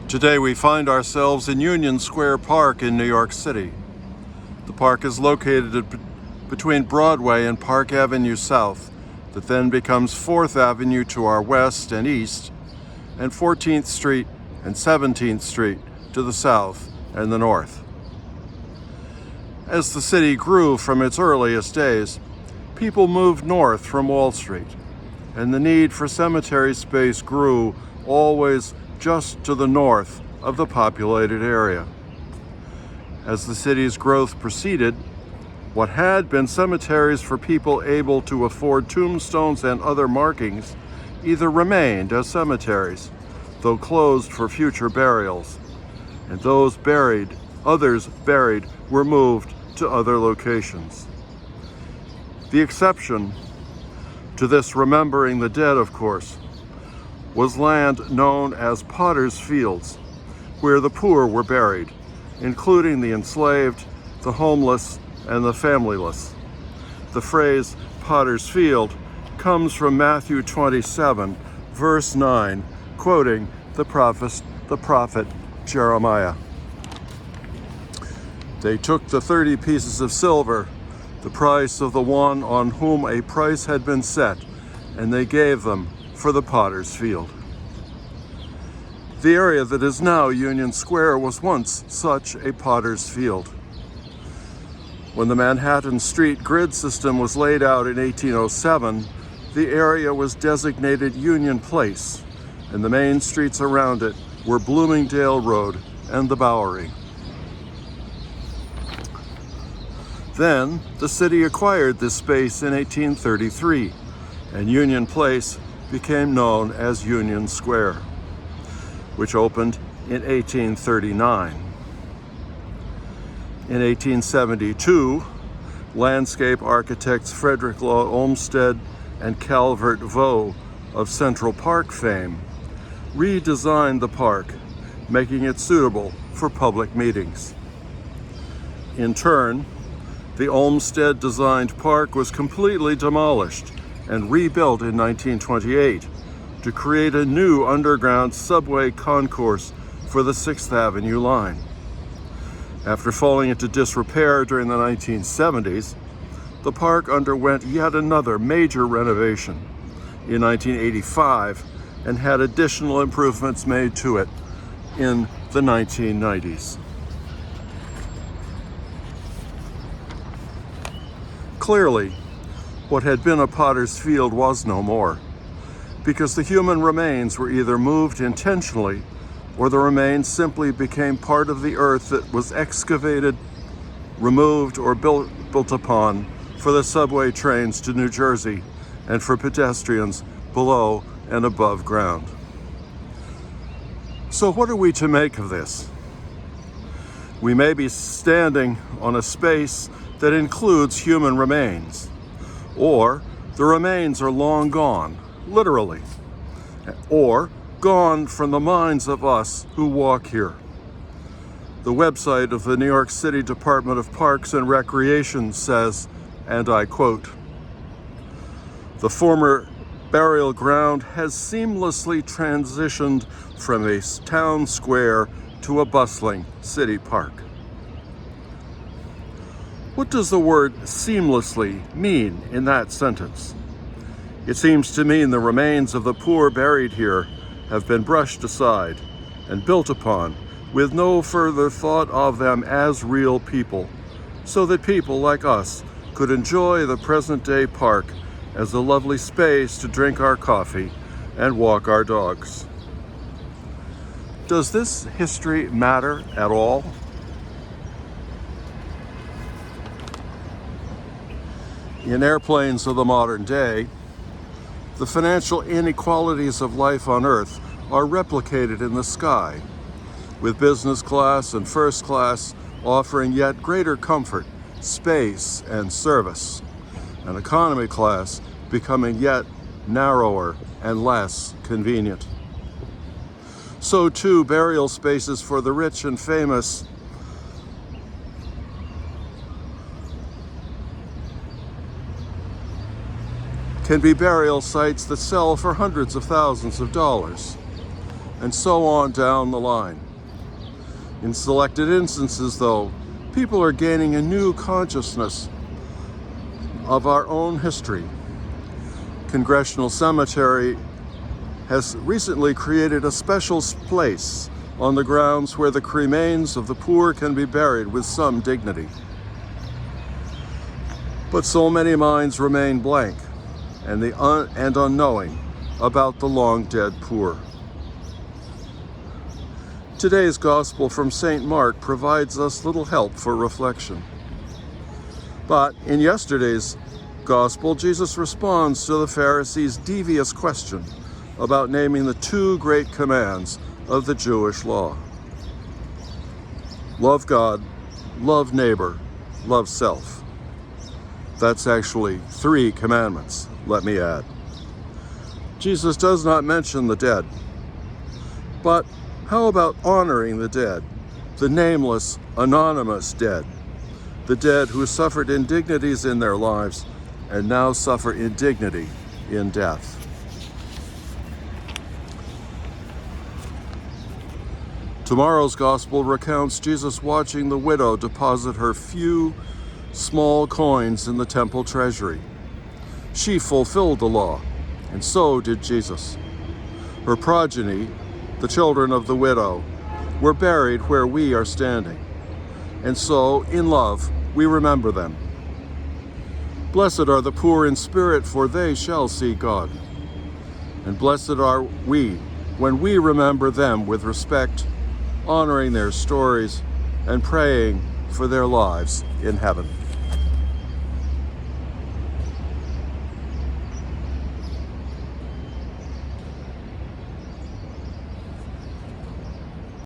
Today we find ourselves in Union Square Park in New York City. The park is located between Broadway and Park Avenue South, that then becomes 4th Avenue to our west and east, and 14th Street and 17th Street to the south and the north. As the city grew from its earliest days, people moved north from Wall Street, and the need for cemetery space grew always just to the north of the populated area. As the city's growth proceeded, what had been cemeteries for people able to afford tombstones and other markings either remained as cemeteries, though closed for future burials, and others buried were moved to other locations. The exception to this remembering the dead, of course, was land known as Potter's Fields, where the poor were buried, including the enslaved, the homeless, and the familyless. The phrase Potter's Field comes from Matthew 27, verse 9, quoting the prophet Jeremiah. They took the 30 pieces of silver, the price of the one on whom a price had been set, and they gave them for the potter's field. The area that is now Union Square was once such a potter's field. When the Manhattan Street grid system was laid out in 1807, the area was designated Union Place, and the main streets around it were Bloomingdale Road and the Bowery. Then, the city acquired this space in 1833, and Union Place became known as Union Square, which opened in 1839. In 1872, landscape architects Frederick Law Olmsted and Calvert Vaux of Central Park fame redesigned the park, making it suitable for public meetings. In turn, the Olmsted-designed park was completely demolished and rebuilt in 1928 to create a new underground subway concourse for the 6th Avenue line. After falling into disrepair during the 1970s, the park underwent yet another major renovation in 1985 and had additional improvements made to it in the 1990s. Clearly, what had been a potter's field was no more, because the human remains were either moved intentionally or the remains simply became part of the earth that was excavated, removed, or built upon for the subway trains to New Jersey and for pedestrians below and above ground. So what are we to make of this? We may be standing on a space that includes human remains, or the remains are long gone, literally, or gone from the minds of us who walk here. The website of the New York City Department of Parks and Recreation says, and I quote, "The former burial ground has seamlessly transitioned from a town square to a bustling city park." What does the word seamlessly mean in that sentence? It seems to mean the remains of the poor buried here have been brushed aside and built upon with no further thought of them as real people, so that people like us could enjoy the present-day park as a lovely space to drink our coffee and walk our dogs. Does this history matter at all? In airplanes of the modern day, the financial inequalities of life on Earth are replicated in the sky, with business class and first class offering yet greater comfort, space, and service, and economy class becoming yet narrower and less convenient. So too, burial spaces for the rich and famous can be burial sites that sell for hundreds of thousands of dollars. and so on down the line. In selected instances, though, people are gaining a new consciousness of our own history. Congressional Cemetery has recently created a special place on the grounds where the remains of the poor can be buried with some dignity. But so many minds remain blank and unknowing about the long dead poor. Today's Gospel from St. Mark provides us little help for reflection. But in yesterday's Gospel, Jesus responds to the Pharisees' devious question about naming the two great commands of the Jewish law. Love God, love neighbor, love self. That's actually 3 commandments, let me add. Jesus does not mention the dead. But how about honoring the dead, the nameless, anonymous dead, the dead who suffered indignities in their lives and now suffer indignity in death? Tomorrow's Gospel recounts Jesus watching the widow deposit her few small coins in the temple treasury. She fulfilled the law, and so did Jesus. Her progeny, the children of the widow, were buried where we are standing, and so, in love, we remember them. Blessed are the poor in spirit, for they shall see God. And blessed are we when we remember them with respect, honoring their stories and praying for their lives in heaven.